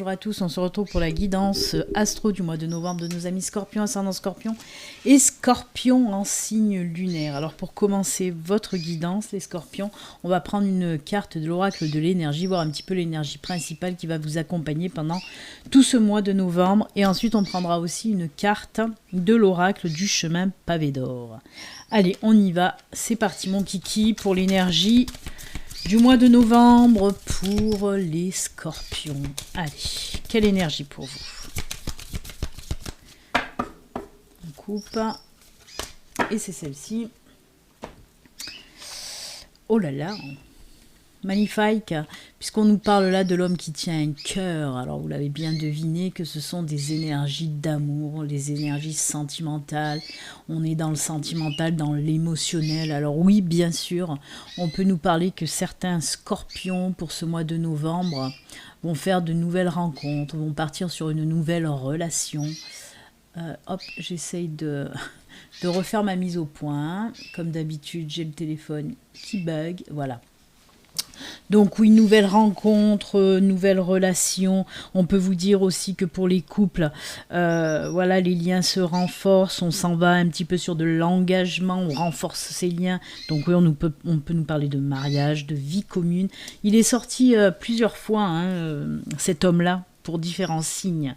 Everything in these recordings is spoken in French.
bonjour à tous, on se retrouve pour la guidance astro du mois de novembre de nos amis Scorpion, ascendant Scorpion et Scorpion en signe lunaire. Alors pour commencer votre guidance les Scorpions, on va prendre une carte de l'oracle de l'énergie, voir un petit peu l'énergie principale qui va vous accompagner pendant tout ce mois de novembre, et ensuite on prendra aussi une carte de l'oracle du chemin pavé d'or. Allez, on y va, c'est parti mon kiki pour l'énergie du mois de novembre pour les Scorpions. Allez, quelle énergie pour vous? On coupe. Et c'est celle-ci. Oh là là, magnifique, puisqu'on nous parle là de l'homme qui tient un cœur. Alors vous l'avez bien deviné que ce sont des énergies d'amour, les énergies sentimentales. On est dans le sentimental, dans l'émotionnel. Alors oui, bien sûr, on peut nous parler que certains Scorpions pour ce mois de novembre vont faire de nouvelles rencontres, vont partir sur une nouvelle relation. Hop, j'essaye de refaire ma mise au point. Comme d'habitude, j'ai le téléphone qui bug, voilà. Donc oui, nouvelle rencontre, nouvelle relation. On peut vous dire aussi que pour les couples, voilà, les liens se renforcent. On s'en va un petit peu sur de l'engagement, on renforce ces liens. Donc oui, on peut nous parler de mariage, de vie commune. Il est sorti plusieurs fois, hein, cet homme-là, pour différents signes.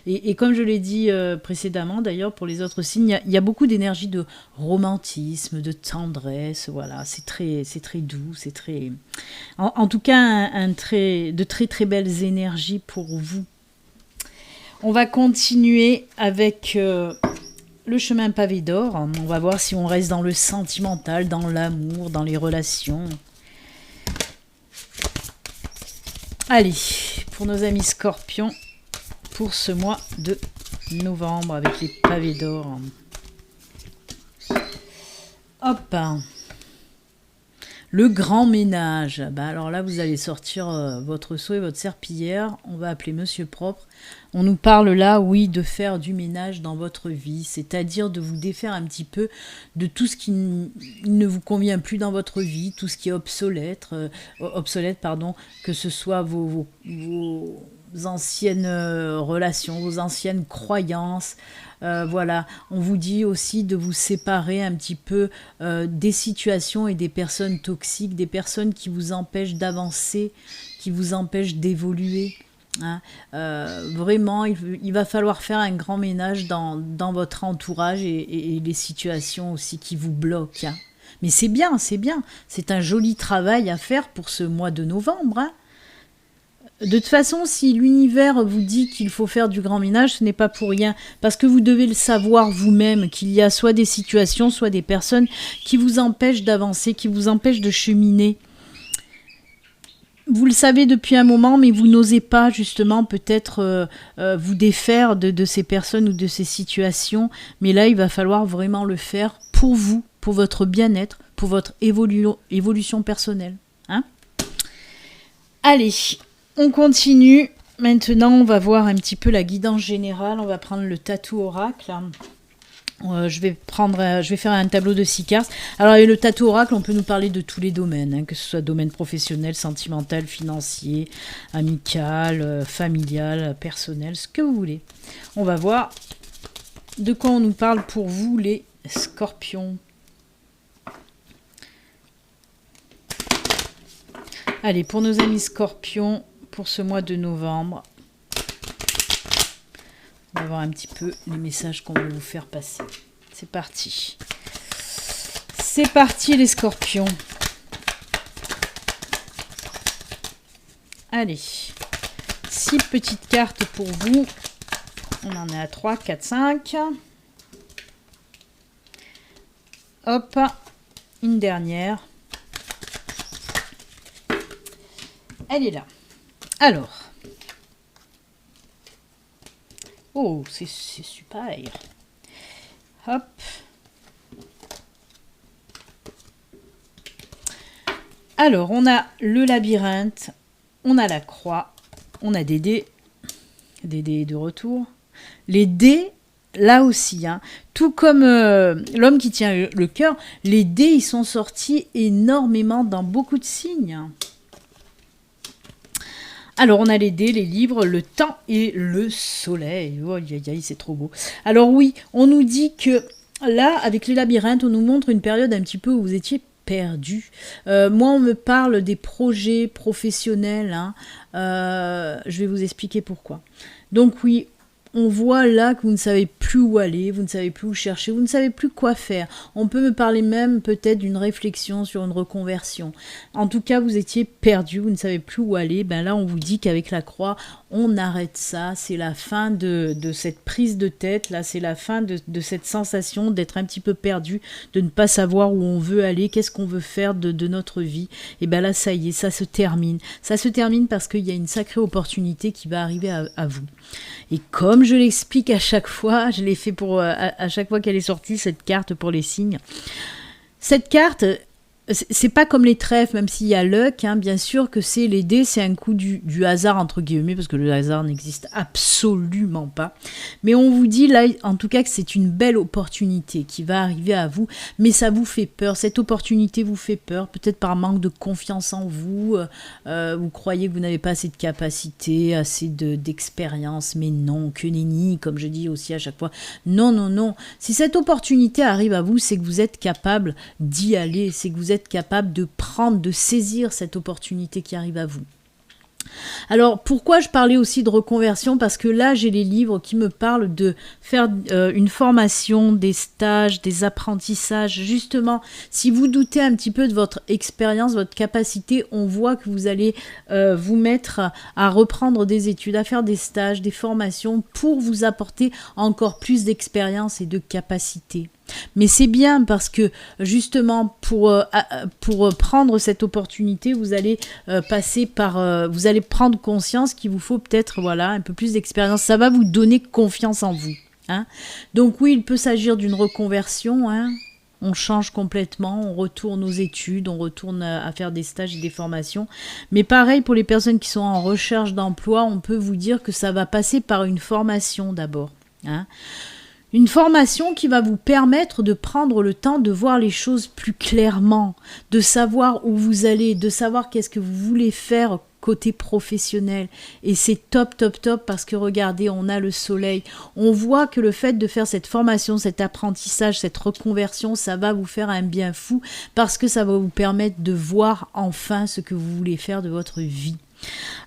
Et comme je l'ai dit précédemment, d'ailleurs, pour les autres signes, il y a beaucoup d'énergie de romantisme, de tendresse, voilà, c'est très doux, c'est très... En tout cas, de très très belles énergies pour vous. On va continuer avec le chemin pavé d'or. On va voir si on reste dans le sentimental, dans l'amour, dans les relations. Allez, pour nos amis Scorpions, pour ce mois de novembre avec les pavés d'or. Hop, le grand ménage. Bah alors là, vous allez sortir votre seau et votre serpillière. On va appeler Monsieur Propre. On nous parle là, oui, de faire du ménage dans votre vie, c'est-à-dire de vous défaire un petit peu de tout ce qui ne vous convient plus dans votre vie, tout ce qui est obsolète, que ce soit vos anciennes relations, vos anciennes croyances. Voilà, on vous dit aussi de vous séparer un petit peu des situations et des personnes toxiques, des personnes qui vous empêchent d'avancer, qui vous empêchent d'évoluer. Hein, vraiment, il va falloir faire un grand ménage dans votre entourage et les situations aussi qui vous bloquent. Hein. Mais c'est bien, c'est un joli travail à faire pour ce mois de novembre. Hein. De toute façon, si l'univers vous dit qu'il faut faire du grand ménage, ce n'est pas pour rien, parce que vous devez le savoir vous-même, qu'il y a soit des situations, soit des personnes qui vous empêchent d'avancer, qui vous empêchent de cheminer. Vous le savez depuis un moment, mais vous n'osez pas justement peut-être vous défaire de ces personnes ou de ces situations. Mais là, il va falloir vraiment le faire pour vous, pour votre bien-être, pour votre évolution personnelle. Hein ? Allez, on continue. Maintenant, on va voir un petit peu la guidance générale. On va prendre le tatou oracle. Je vais faire un tableau de 6 cartes. Alors, le tatou oracle, on peut nous parler de tous les domaines, hein, que ce soit domaine professionnel, sentimental, financier, amical, familial, personnel, ce que vous voulez. On va voir de quoi on nous parle pour vous, les Scorpions. Allez, pour nos amis Scorpions, pour ce mois de novembre, on va voir un petit peu les messages qu'on veut vous faire passer. C'est parti. C'est parti les Scorpions. Allez. 6 petites cartes pour vous. On en est à 3, 4, 5. Hop. Une dernière. Elle est là. Alors. Oh, c'est super. Hop. Alors, on a le labyrinthe, on a la croix, on a des dés de retour. Les dés, là aussi, hein, tout comme l'homme qui tient le cœur, les dés, ils sont sortis énormément dans beaucoup de signes. Alors, on a les dés, les livres, le temps et le soleil. Oh, c'est trop beau. Alors oui, on nous dit que là, avec les labyrinthes, on nous montre une période un petit peu où vous étiez perdu. Moi, on me parle des projets professionnels. Hein. Je vais vous expliquer pourquoi. Donc oui, on voit là que vous ne savez plus où aller, vous ne savez plus où chercher, vous ne savez plus quoi faire. On peut me parler même peut-être d'une réflexion sur une reconversion. En tout cas, vous étiez perdu, vous ne savez plus où aller. Ben là, on vous dit qu'avec la croix, on arrête ça. C'est la fin de cette prise de tête. Là, c'est la fin de cette sensation d'être un petit peu perdu, de ne pas savoir où on veut aller, qu'est-ce qu'on veut faire de notre vie. Et ben là, ça y est, ça se termine. Ça se termine parce qu'il y a une sacrée opportunité qui va arriver à vous. Et comme je l'explique à chaque fois, je l'ai fait pour à chaque fois qu'elle est sortie, cette carte pour les signes. Cette carte, c'est pas comme les trèfles, même s'il y a luck, hein, bien sûr que c'est les dés, c'est un coup du hasard, entre guillemets, parce que le hasard n'existe absolument pas. Mais on vous dit là, en tout cas, que c'est une belle opportunité qui va arriver à vous, mais ça vous fait peur. Cette opportunité vous fait peur, peut-être par manque de confiance en vous. Vous croyez que vous n'avez pas assez de capacité, assez d'expérience, mais non, que nenni, comme je dis aussi à chaque fois. Non, non, non. Si cette opportunité arrive à vous, c'est que vous êtes capable d'y aller, c'est que vous êtes capable de prendre, de saisir cette opportunité qui arrive à vous. Alors, pourquoi je parlais aussi de reconversion? Parce que là, j'ai les livres qui me parlent de faire une formation, des stages, des apprentissages. Justement, si vous doutez un petit peu de votre expérience, votre capacité, on voit que vous allez vous mettre à reprendre des études, à faire des stages, des formations pour vous apporter encore plus d'expérience et de capacité. Mais c'est bien parce que justement pour prendre cette opportunité, vous allez passer par, vous allez prendre conscience qu'il vous faut peut-être un peu plus d'expérience. Ça va vous donner confiance en vous. Hein. Donc oui, il peut s'agir d'une reconversion. Hein. On change complètement, on retourne aux études, on retourne à faire des stages et des formations. Mais pareil pour les personnes qui sont en recherche d'emploi, on peut vous dire que ça va passer par une formation d'abord. Hein. Une formation qui va vous permettre de prendre le temps de voir les choses plus clairement, de savoir où vous allez, de savoir qu'est-ce que vous voulez faire côté professionnel. Et c'est top, top, top parce que regardez, on a le soleil. On voit que le fait de faire cette formation, cet apprentissage, cette reconversion, ça va vous faire un bien fou parce que ça va vous permettre de voir enfin ce que vous voulez faire de votre vie.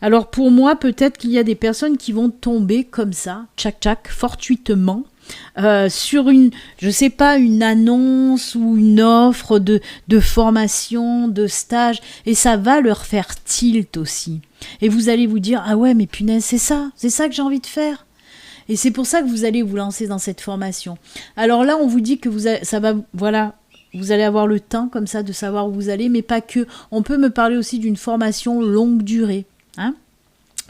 Alors pour moi, peut-être qu'il y a des personnes qui vont tomber comme ça, tchac tchac, fortuitement, sur une, je sais pas, une annonce ou une offre de formation, de stage, et ça va leur faire tilt aussi. Et vous allez vous dire, ah ouais, mais punaise, c'est ça que j'ai envie de faire. Et c'est pour ça que vous allez vous lancer dans cette formation. Alors là, on vous dit que vous allez avoir le temps comme ça de savoir où vous allez, mais pas que. On peut me parler aussi d'une formation longue durée. Hein ?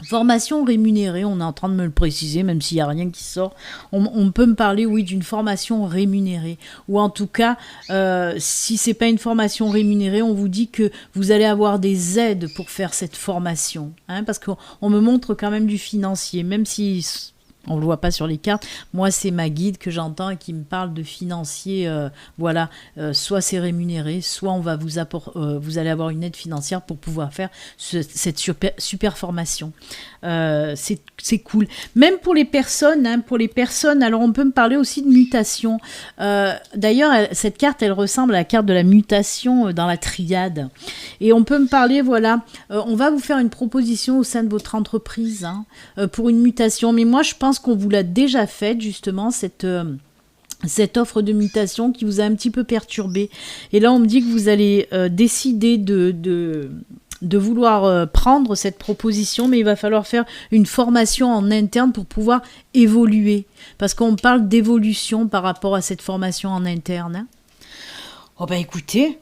Formation rémunérée, on est en train de me le préciser, même s'il n'y a rien qui sort. On peut me parler, oui, d'une formation rémunérée. Ou en tout cas, si ce n'est pas une formation rémunérée, on vous dit que vous allez avoir des aides pour faire cette formation. Hein, parce qu'on me montre quand même du financier, même si on ne le voit pas sur les cartes. Moi, c'est ma guide que j'entends et qui me parle de financier. Soit c'est rémunéré, soit on va vous allez avoir une aide financière pour pouvoir faire cette super formation. C'est cool. Même pour les personnes, alors on peut me parler aussi de mutation. D'ailleurs, cette carte, elle ressemble à la carte de la mutation dans la triade. Et on peut me parler, on va vous faire une proposition au sein de votre entreprise pour une mutation. Mais moi, je pense qu'on vous l'a déjà faite, justement, cette offre de mutation qui vous a un petit peu perturbé. Et là, on me dit que vous allez décider de vouloir prendre cette proposition, mais il va falloir faire une formation en interne pour pouvoir évoluer. Parce qu'on parle d'évolution par rapport à cette formation en interne. Hein. Oh bah écoutez,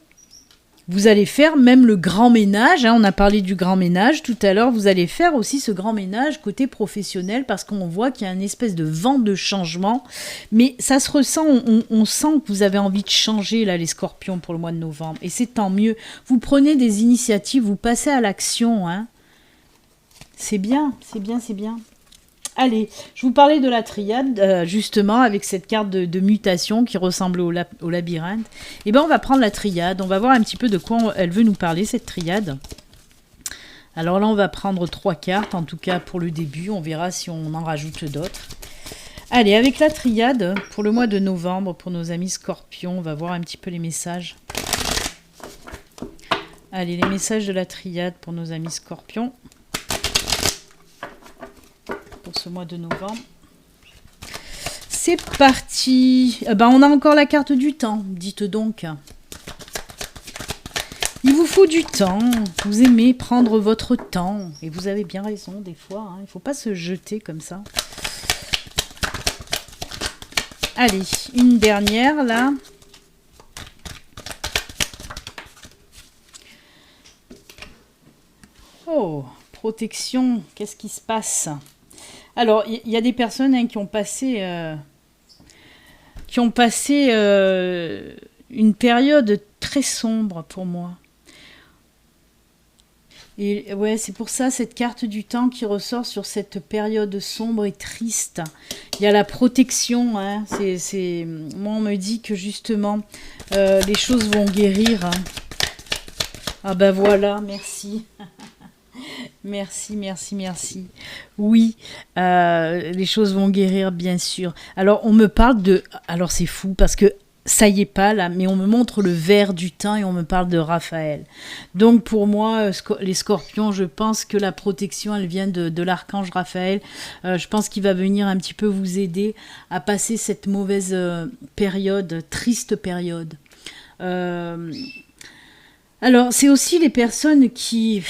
vous allez faire même le grand ménage, hein, on a parlé du grand ménage tout à l'heure, vous allez faire aussi ce grand ménage côté professionnel parce qu'on voit qu'il y a une espèce de vent de changement, mais ça se ressent, on sent que vous avez envie de changer là les scorpions pour le mois de novembre, et c'est tant mieux, vous prenez des initiatives, vous passez à l'action, hein. C'est bien. Allez, je vous parlais de la triade, justement, avec cette carte de mutation qui ressemble au labyrinthe. Et bien, on va prendre la triade, on va voir un petit peu de quoi elle veut nous parler, cette triade. Alors là, on va prendre 3 cartes, en tout cas pour le début. On verra si on en rajoute d'autres. Allez, avec la triade, pour le mois de novembre, pour nos amis scorpions, on va voir un petit peu les messages. Allez, les messages de la triade pour nos amis scorpions. Pour ce mois de novembre. C'est parti. On a encore la carte du temps, dites donc. Il vous faut du temps. Vous aimez prendre votre temps. Et vous avez bien raison, des fois. Il ne faut pas se jeter comme ça. Allez, une dernière, là. Oh, protection, qu'est-ce qui se passe? Alors, il y a des personnes qui ont passé, une période très sombre pour moi. Et ouais, c'est pour ça cette carte du temps qui ressort sur cette période sombre et triste. Il y a la protection. Moi, on me dit que justement, les choses vont guérir. Ah ben voilà, merci. Merci, merci, merci. Oui, les choses vont guérir, bien sûr. Alors, on me parle de... Alors, c'est fou, parce que ça y est pas, là, mais on me montre le ver du temps et on me parle de Raphaël. Donc, pour moi, les scorpions, je pense que la protection, elle vient de l'archange Raphaël. Je pense qu'il va venir un petit peu vous aider à passer cette mauvaise période, triste période. Alors, c'est aussi les personnes qui...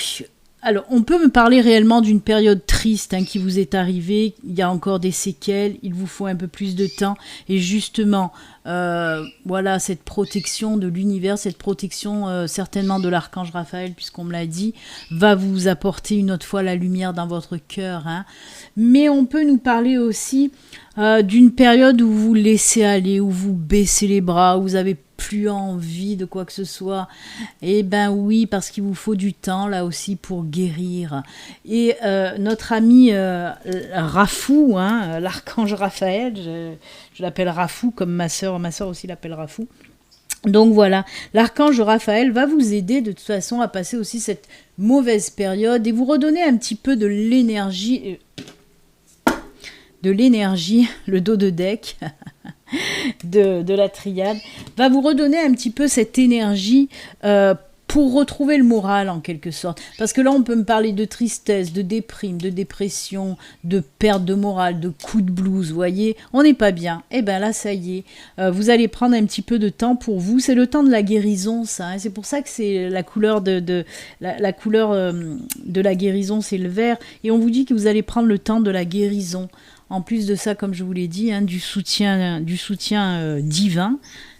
Alors, on peut me parler réellement d'une période triste qui vous est arrivée. Il y a encore des séquelles, il vous faut un peu plus de temps. Et justement, voilà, cette protection de l'univers, cette protection certainement de l'archange Raphaël, puisqu'on me l'a dit, va vous apporter une autre fois la lumière dans votre cœur. Mais on peut nous parler aussi d'une période où vous laissez aller, où vous baissez les bras, où vous avez plus envie de quoi que ce soit. Eh ben oui, parce qu'il vous faut du temps là aussi pour guérir. Et notre ami Rafou, l'archange Raphaël, je l'appelle Rafou comme ma sœur aussi l'appelle Rafou. Donc voilà, l'archange Raphaël va vous aider de toute façon à passer aussi cette mauvaise période et vous redonner un petit peu de l'énergie, le dos de deck de la triade, va vous redonner un petit peu cette énergie pour retrouver le moral en quelque sorte. Parce que là, on peut me parler de tristesse, de déprime, de dépression, de perte de morale, de coup de blues, vous voyez, on n'est pas bien. Et bien là, ça y est, vous allez prendre un petit peu de temps pour vous. C'est le temps de la guérison, ça. C'est pour ça que c'est la couleur la couleur de la guérison, c'est le vert. Et on vous dit que vous allez prendre le temps de la guérison. En plus de ça, comme je vous l'ai dit, du soutien divin.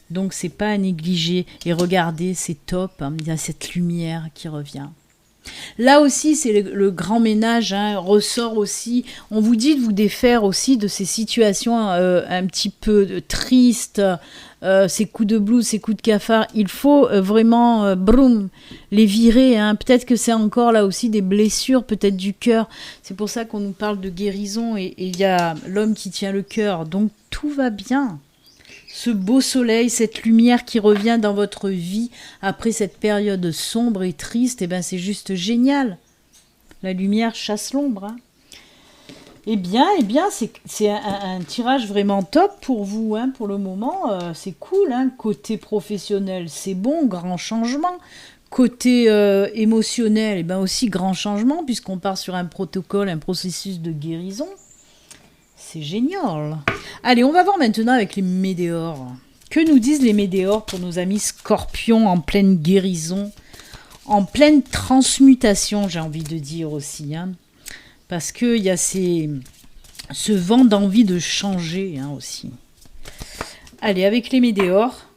Donc, c'est pas à négliger. Et regardez, c'est top. Il y a cette lumière qui revient. Là aussi, c'est le grand ménage, ressort aussi. On vous dit de vous défaire aussi de ces situations un petit peu tristes, ces coups de blues, ces coups de cafard. Il faut vraiment, les virer. Peut-être que c'est encore là aussi des blessures, peut-être du cœur. C'est pour ça qu'on nous parle de guérison et il y a l'homme qui tient le cœur. Donc tout va bien. Ce beau soleil, cette lumière qui revient dans votre vie après cette période sombre et triste, c'est juste génial. La lumière chasse l'ombre. Eh bien, c'est un tirage vraiment top pour vous, pour le moment. C'est cool, Côté professionnel, c'est bon, grand changement. Côté émotionnel, aussi grand changement, puisqu'on part sur un protocole, un processus de guérison. C'est génial. Allez, on va voir maintenant avec les météores. Que nous disent les météores pour nos amis scorpions en pleine guérison, en pleine transmutation, j'ai envie de dire aussi. Parce qu'il y a ce vent d'envie de changer aussi. Allez, avec les météores,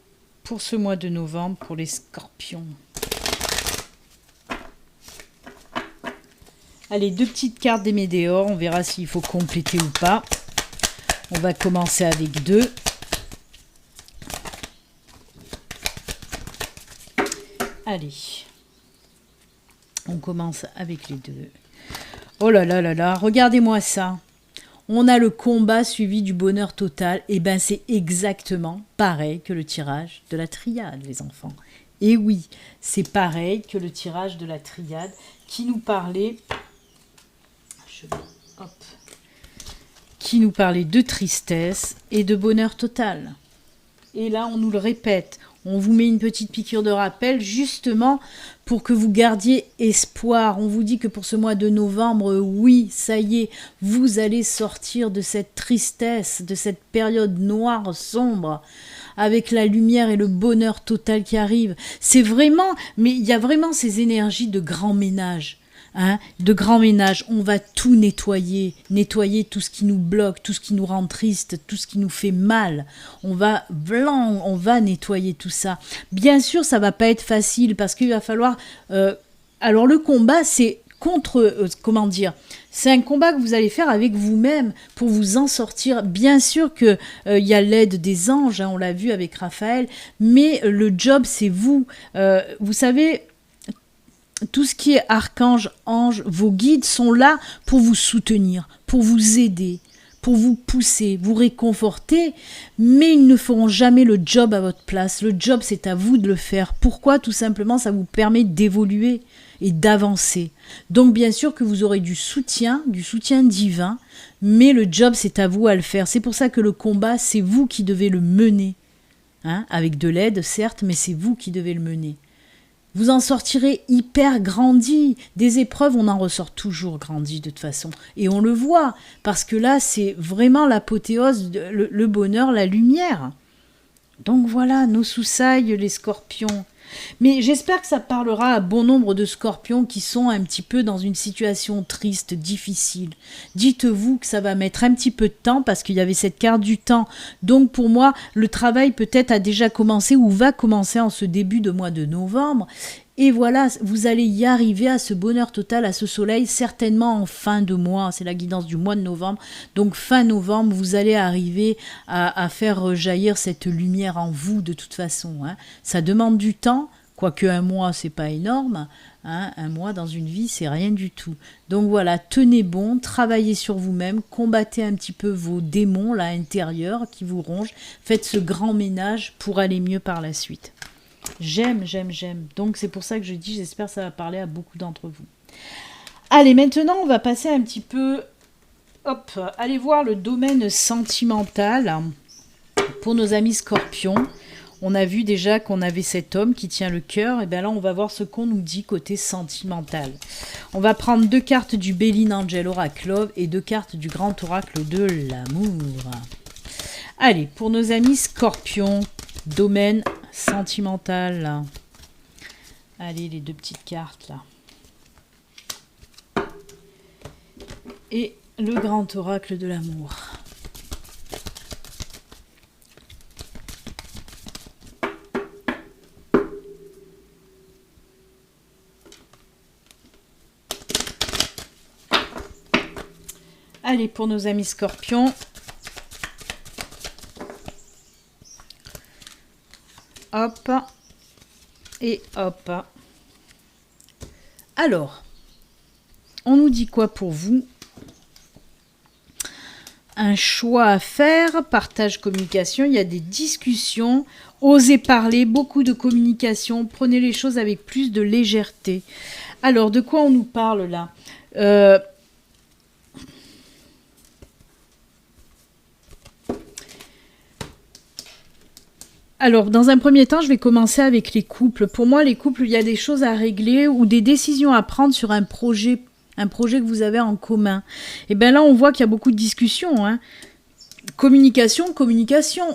pour ce mois de novembre, pour les scorpions. Allez, 2 petites cartes des météores, on verra s'il faut compléter ou pas. On va commencer avec 2. Allez, on commence avec les 2. Oh là là là là, regardez-moi ça. On a le combat suivi du bonheur total. Et c'est exactement pareil que le tirage de la triade, les enfants. Et oui, c'est pareil que le tirage de la triade qui nous parlait, qui nous parlait de tristesse et de bonheur total. Et là, on nous le répète, on vous met une petite piqûre de rappel justement pour que vous gardiez espoir. On vous dit que pour ce mois de novembre, oui, ça y est, vous allez sortir de cette tristesse, de cette période noire, sombre, avec la lumière et le bonheur total qui arrive. C'est vraiment, mais il y a vraiment ces énergies de grand ménage. Hein, de grand ménage, on va tout nettoyer, nettoyer tout ce qui nous bloque, tout ce qui nous rend triste, tout ce qui nous fait mal. On va nettoyer tout ça. Bien sûr, ça va pas être facile parce qu'il va falloir. Alors le combat, c'est contre, comment dire, c'est un combat que vous allez faire avec vous-même pour vous en sortir. Bien sûr que y a l'aide des anges, hein, on l'a vu avec Raphaël, mais le job c'est vous. Vous savez. Tout ce qui est archange, ange, vos guides sont là pour vous soutenir, pour vous aider, pour vous pousser, vous réconforter, mais ils ne feront jamais le job à votre place. Le job, c'est à vous de le faire. Pourquoi ? Tout simplement, ça vous permet d'évoluer et d'avancer. Donc, bien sûr que vous aurez du soutien divin, mais le job, c'est à vous à le faire. C'est pour ça que le combat, c'est vous qui devez le mener. Hein ? Avec de l'aide, certes, mais c'est vous qui devez le mener. Vous en sortirez hyper grandi. Des épreuves, on en ressort toujours grandi de toute façon. Et on le voit, parce que là, c'est vraiment l'apothéose, le bonheur, la lumière. Donc voilà, nos soussailles, les scorpions. Mais j'espère que ça parlera à bon nombre de scorpions qui sont un petit peu dans une situation triste, difficile. Dites-vous que ça va mettre un petit peu de temps parce qu'il y avait cette carte du temps. Donc pour moi, le travail peut-être a déjà commencé ou va commencer en ce début de mois de novembre. Et voilà, vous allez y arriver à ce bonheur total, à ce soleil, certainement en fin de mois. C'est la guidance du mois de novembre. Donc fin novembre, vous allez arriver à faire rejaillir cette lumière en vous de toute façon. Hein. Ça demande du temps, quoique un mois, c'est pas énorme. Hein. Un mois dans une vie, c'est rien du tout. Donc voilà, tenez bon, travaillez sur vous-même, combattez un petit peu vos démons là intérieurs qui vous rongent. Faites ce grand ménage pour aller mieux par la suite. J'aime. Donc c'est pour ça que je dis, j'espère que ça va parler à beaucoup d'entre vous. Allez, maintenant on va passer un petit peu, allez voir le domaine sentimental pour nos amis scorpions. On a vu déjà qu'on avait cet homme qui tient le cœur, et bien là on va voir ce qu'on nous dit côté sentimental. On va prendre 2 cartes du Béline Angel Oracle Love et 2 cartes du Grand Oracle de l'amour. Allez, pour nos amis scorpions, domaine sentimental, là. Allez, les 2 petites cartes là. Et le grand oracle de l'amour. Allez, pour nos amis scorpions. Hop, et hop. Alors, on nous dit quoi pour vous? Un choix à faire, partage, communication, il y a des discussions, osez parler, beaucoup de communication, prenez les choses avec plus de légèreté. Alors, de quoi on nous parle là? Alors, dans un premier temps, je vais commencer avec les couples. Pour moi, les couples, il y a des choses à régler ou des décisions à prendre sur un projet que vous avez en commun. Et bien là, on voit qu'il y a beaucoup de discussions. Hein. Communication.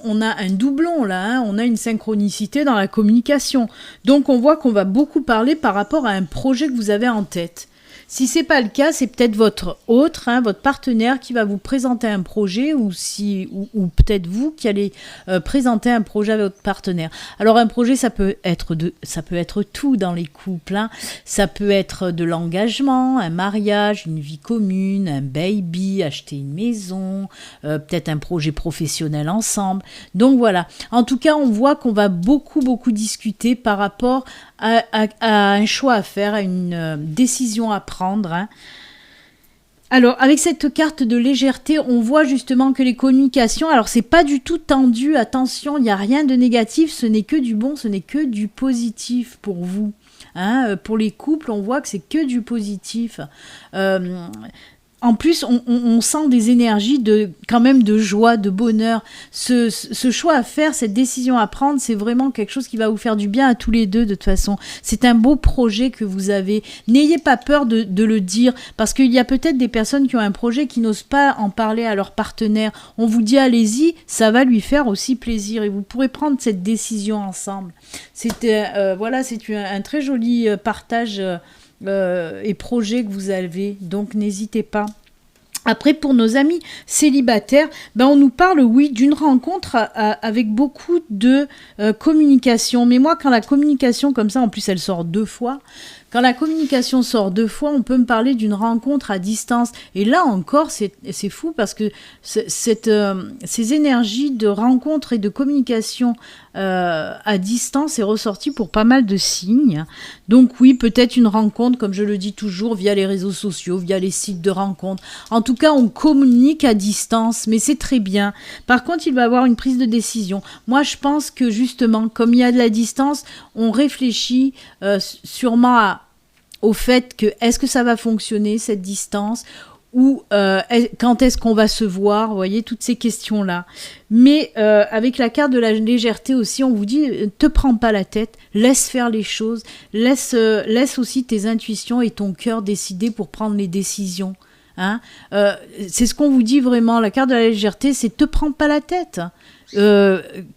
On a un doublon là, hein. On a une synchronicité dans la communication. Donc, on voit qu'on va beaucoup parler par rapport à un projet que vous avez en tête. Si ce n'est pas le cas, c'est peut-être votre autre, hein, votre partenaire qui va vous présenter un projet ou peut-être vous qui allez présenter un projet à votre partenaire. Alors un projet, ça peut être tout dans les couples. Hein. Ça peut être de l'engagement, un mariage, une vie commune, un baby, acheter une maison, peut-être un projet professionnel ensemble. Donc voilà. En tout cas, on voit qu'on va beaucoup discuter par rapport à un choix à faire, à une décision à prendre. Hein. Alors, avec cette carte de légèreté, on voit justement que les communications, alors c'est pas du tout tendu, attention, il n'y a rien de négatif, ce n'est que du bon, ce n'est que du positif pour vous. Hein, pour les couples, on voit que c'est que du positif. En plus, on sent des énergies quand même de joie, de bonheur. Ce choix à faire, cette décision à prendre, c'est vraiment quelque chose qui va vous faire du bien à tous les deux de toute façon. C'est un beau projet que vous avez. N'ayez pas peur de le dire, parce qu'il y a peut-être des personnes qui ont un projet qui n'osent pas en parler à leur partenaire. On vous dit allez-y, ça va lui faire aussi plaisir et vous pourrez prendre cette décision ensemble. Voilà, c'est un très joli partage et projet que vous avez, donc n'hésitez pas. Après, pour nos amis célibataires, on nous parle, oui, d'une rencontre avec beaucoup de communication. Mais moi, quand la communication comme ça, en plus elle sort 2 fois, quand la communication sort 2 fois, on peut me parler d'une rencontre à distance. Et là encore, c'est fou parce que ces énergies de rencontre et de communication à distance est ressorti pour pas mal de signes. Donc oui, peut-être une rencontre, comme je le dis toujours, via les réseaux sociaux, via les sites de rencontres. En tout cas, on communique à distance, mais c'est très bien. Par contre, il va y avoir une prise de décision. Moi, je pense que justement, comme il y a de la distance, on réfléchit sûrement au fait que est-ce que ça va fonctionner, cette distance, ou quand est-ce qu'on va se voir, vous voyez, toutes ces questions-là. Mais avec la carte de la légèreté aussi, on vous dit, te prends pas la tête, laisse faire les choses, laisse aussi tes intuitions et ton cœur décider pour prendre les décisions. Hein, c'est ce qu'on vous dit vraiment, la carte de la légèreté, c'est te prends pas la tête.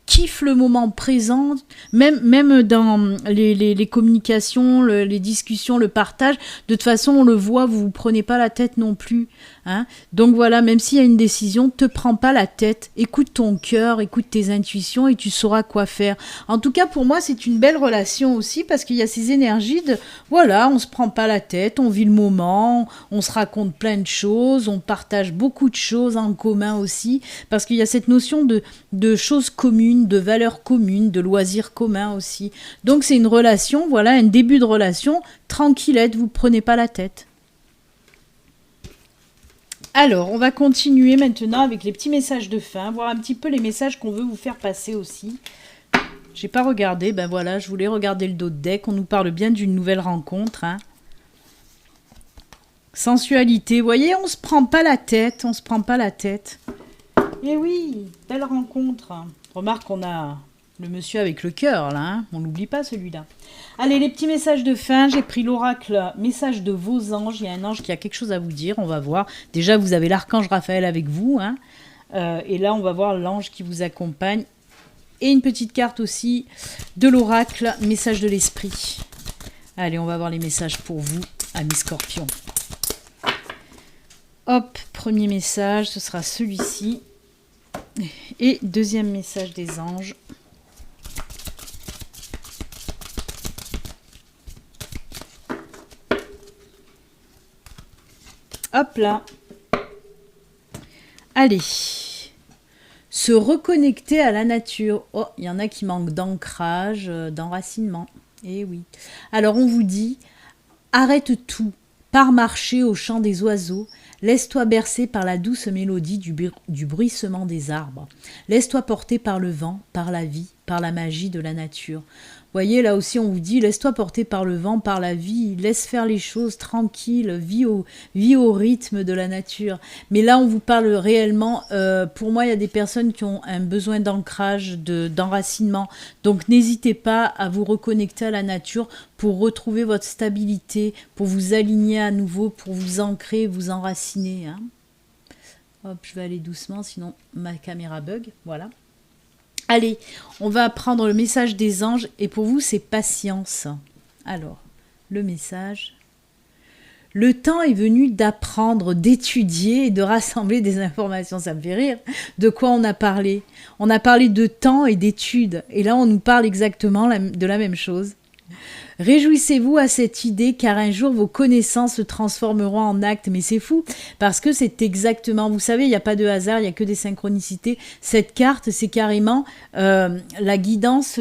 Kiffe le moment présent, même dans les communications, les discussions, le partage, de toute façon on le voit, vous prenez pas la tête non plus. Hein. Donc voilà, même s'il y a une décision, te prends pas la tête, écoute ton cœur, écoute tes intuitions et tu sauras quoi faire. En tout cas, pour moi, c'est une belle relation aussi parce qu'il y a ces énergies de, voilà, on se prend pas la tête, on vit le moment, on se raconte plein de choses, on partage beaucoup de choses en commun aussi, parce qu'il y a cette notion de choses communes, de valeurs communes, de loisirs communs aussi. Donc c'est une relation, voilà, un début de relation, tranquillette, vous prenez pas la tête. Alors, on va continuer maintenant avec les petits messages de fin, voir un petit peu les messages qu'on veut vous faire passer aussi. J'ai pas regardé, voilà, je voulais regarder le dos de deck, on nous parle bien d'une nouvelle rencontre. Hein. Sensualité, vous voyez, on se prend pas la tête, Eh oui, belle rencontre. Remarque qu'on a le monsieur avec le cœur, là, hein. On n'oublie pas celui-là. Allez, les petits messages de fin. J'ai pris l'oracle, message de vos anges. Il y a un ange qui a quelque chose à vous dire, on va voir. Déjà, vous avez l'archange Raphaël avec vous. Hein. Et là, on va voir l'ange qui vous accompagne. Et une petite carte aussi de l'oracle, message de l'esprit. Allez, on va voir les messages pour vous, amis scorpions. Hop, premier message, ce sera celui-ci. Et deuxième message des anges. Hop là. Allez. Se reconnecter à la nature. Oh, il y en a qui manquent d'ancrage, d'enracinement. Eh oui. Alors on vous dit, arrête tout. Pars marcher au chant des oiseaux. Laisse-toi bercer par la douce mélodie du bruissement des arbres. Laisse-toi porter par le vent, par la vie, par la magie de la nature. Vous voyez, là aussi, on vous dit, laisse-toi porter par le vent, par la vie, laisse faire les choses tranquilles, vis au rythme de la nature. Mais là, on vous parle réellement, pour moi, il y a des personnes qui ont un besoin d'ancrage, d'enracinement. Donc, n'hésitez pas à vous reconnecter à la nature pour retrouver votre stabilité, pour vous aligner à nouveau, pour vous ancrer, vous enraciner. Hein. Hop, je vais aller doucement, sinon ma caméra bug. Voilà. Allez, on va prendre le message des anges et pour vous, c'est patience. Alors, le message. Le temps est venu d'apprendre, d'étudier et de rassembler des informations. Ça me fait rire. De quoi on a parlé? On a parlé de temps et d'études. Et là, on nous parle exactement de la même chose. Réjouissez-vous à cette idée car un jour vos connaissances se transformeront en actes. Mais c'est fou parce que c'est exactement, vous savez, il n'y a pas de hasard, il n'y a que des synchronicités. Cette carte, c'est carrément la guidance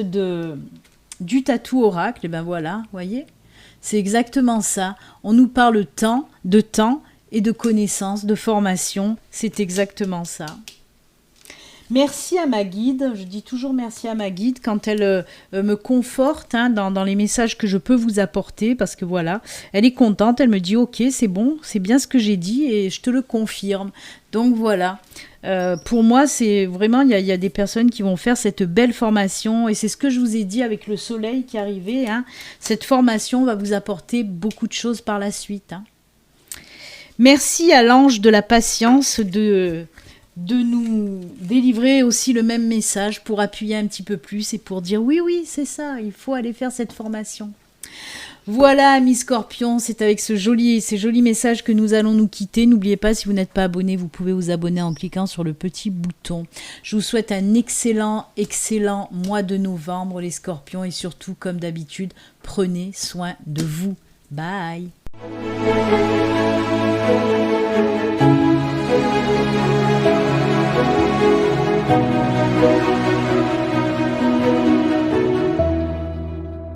du tatou oracle. Et ben voilà, vous voyez, c'est exactement ça. On nous parle de temps et de connaissances, de formation. C'est exactement ça. Merci à ma guide, je dis toujours merci à ma guide quand elle me conforte hein, dans les messages que je peux vous apporter, parce que voilà, elle est contente, elle me dit ok c'est bon, c'est bien ce que j'ai dit et je te le confirme. Donc voilà, pour moi c'est vraiment, il y a des personnes qui vont faire cette belle formation et c'est ce que je vous ai dit avec le soleil qui est arrivé, hein. Cette formation va vous apporter beaucoup de choses par la suite. Hein. Merci à l'ange de la patience de nous délivrer aussi le même message pour appuyer un petit peu plus et pour dire oui, oui, c'est ça, il faut aller faire cette formation. Voilà, amis scorpions, c'est avec ces jolis messages que nous allons nous quitter. N'oubliez pas, si vous n'êtes pas abonné, vous pouvez vous abonner en cliquant sur le petit bouton. Je vous souhaite un excellent mois de novembre, les scorpions, et surtout, comme d'habitude, prenez soin de vous. Bye! Thank you.